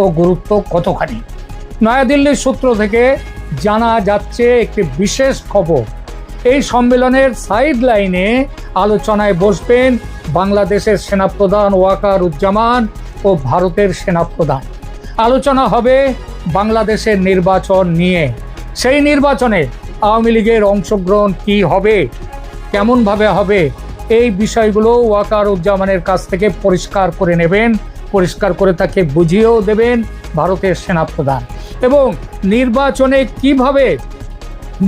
ও গুরুত্ব কতখানি। নয়াদিল্লির সূত্র থেকে জানা যাচ্ছে একটি বিশেষ খবর, এই সম্মেলনের সাইড লাইনে আলোচনায় বসবেন বাংলাদেশের সেনাপ্রধান ওয়াকারুজ্জামান ও ভারতের সেনাপ্রধান। আলোচনা হবে বাংলাদেশের নির্বাচন নিয়ে। সেই নির্বাচনে আওয়ামী লীগের অংশগ্রহণ কি হবে, কেমনভাবে হবে, এই বিষয়গুলো ওয়াকারুজ্জামানের কাছ থেকে পরিষ্কার করে নেবেন, পরিষ্কার করে তাকে বুঝিয়েও দেবেন ভারতের সেনাপ্রধান। এবং নির্বাচনে কিভাবে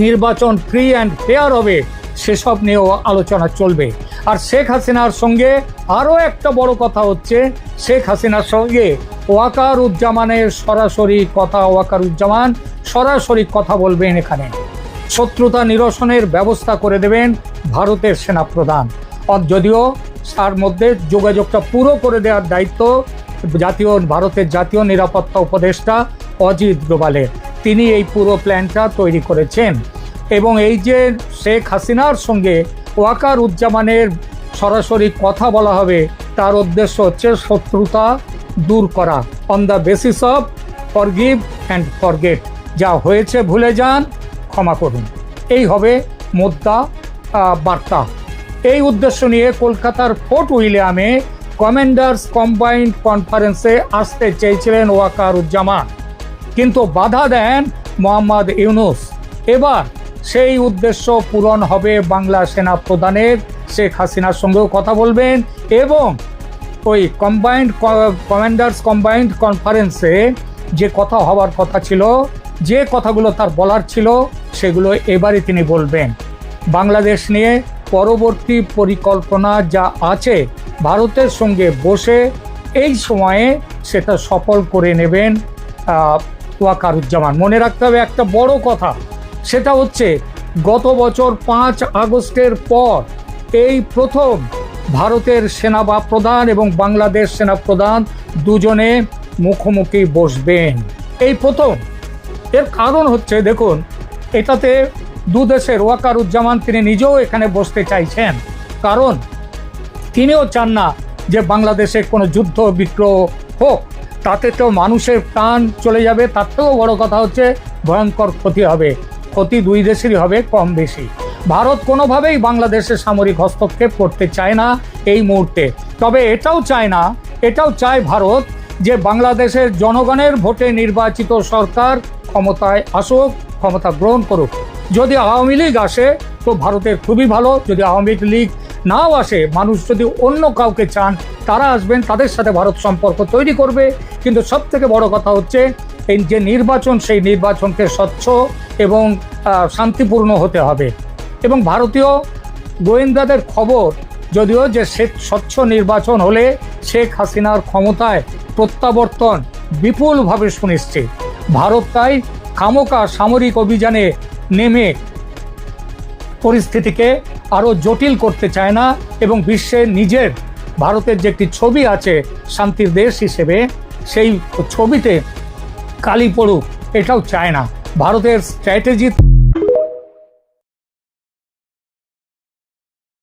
নির্বাচন ফ্রি অ্যান্ড ফেয়ার হবে সেসব নিয়েও আলোচনা চলবে। আর শেখ হাসিনার সঙ্গে আরও একটা বড় কথা হচ্ছে, শেখ হাসিনার সঙ্গে ওয়াকারুজ্জামানের ওয়াকারুজ্জামান সরাসরি কথা বলবেন। এখানে শত্রুতা নিরসনের ব্যবস্থা করে দেবেন ভারতের সেনাপ্রধান। যদিও তার মধ্যে যোগাযোগটা পুরো করে দেওয়ার দায়িত্ব ভারতের জাতীয় নিরাপত্তা উপদেষ্টা অজিত ডোভালের। তিনি এই পুরো প্ল্যানটা তৈরি করেছেন। এবং এই যে শেখ হাসিনার সঙ্গে ওয়াকারুজ্জামানের সরাসরি কথা বলা হবে, তার উদ্দেশ্য হচ্ছে শত্রুতা দূর করা, on the basis of forgive and forget. যা হয়েছে ভুলে যান, ক্ষমা করুন, এই হবে মোদ্দা বার্তা। এই উদ্দেশ্য নিয়ে কলকাতার ফোর্ট উইলিয়ামে কমান্ডার্স কম্বাইন্ড কনফারেন্সে আসতে চেয়েছিলেন ওয়াকারুজ্জামান, কিন্তু বাধা দেন মোহাম্মদ ইউনূস। এবার সেই উদ্দেশ্য পূরণ হবে বাংলা সেনা প্রধানের। শেখ হাসিনার সঙ্গেও কথা বলবেন এবং ওই কমান্ডার্স কম্বাইন্ড কনফারেন্সে যে কথা হওয়ার কথা ছিল, যে কথাগুলো তার বলার ছিল, সেগুলো এবারে তিনি বলবেন। বাংলাদেশ নিয়ে পরবর্তী পরিকল্পনা যা আছে ভারতের সঙ্গে বসে এই সময়ে সেটা সফল করে নেবেন ওয়াকারুজ্জামান। মনে রাখতে হবে একটা বড় কথা, সেটা হচ্ছে গত বছর 5 আগস্টের পর এই প্রথম ভারতের সেনাপ্রধান এবং বাংলাদেশ সেনাপ্রধান দুজনে মুখোমুখি বসবেন, এই প্রথম। এর কারণ হচ্ছে, দেখুন, এটাতে দু দেশের ওয়াকারুজ্জামান তিনি নিজেও এখানে বসতে চাইছেন, কারণ তিনিও চান না যে বাংলাদেশে কোনো যুদ্ধ বিগ্রহ হোক, তাতে তো মানুষের প্রাণ চলে যাবে। তার থেকেও বড় কথা হচ্ছে ভয়ঙ্কর ক্ষতি হবে, ক্ষতি দুই দেশেরই হবে কম বেশি। ভারত কোনোভাবেই বাংলাদেশে সামরিক হস্তক্ষেপ করতে চায় না এই মুহূর্তে। তবে এটাও চায় ভারত যে বাংলাদেশের জনগণের ভোটে নির্বাচিত সরকার ক্ষমতায় আসুক, ক্ষমতা গ্রহণ করুক। যদি আওয়ামী লীগ আসে তো ভারতের খুবই ভালো, যদি আওয়ামী লীগ নাও আসে, মানুষ যদি অন্য কাউকে চান তারা আসবেন, তাদের সাথে ভারত সম্পর্ক তৈরি করবে। কিন্তু সব থেকে বড় কথা হচ্ছে এই যে নির্বাচন, সেই নির্বাচনকে স্বচ্ছ এবং শান্তিপূর্ণ হতে হবে। এবং ভারতীয় গোয়েন্দাদের খবর যদিও যে স্বচ্ছ নির্বাচন হলে শেখ হাসিনার ক্ষমতায় প্রত্যাবর্তন বিপুলভাবে সুনিশ্চিত। ভারত তাই খামোকা সামরিক অভিযানে নেমে পরিস্থিতিকে আরও জটিল করতে চায় না এবং বিশ্বে নিজের ভারতের যে একটি ছবি আছে শান্তির দেশ হিসেবে, সেই ছবিতে কালি পড়ুক, এটাও চায় না। ভারতের স্ট্র্যাটেজি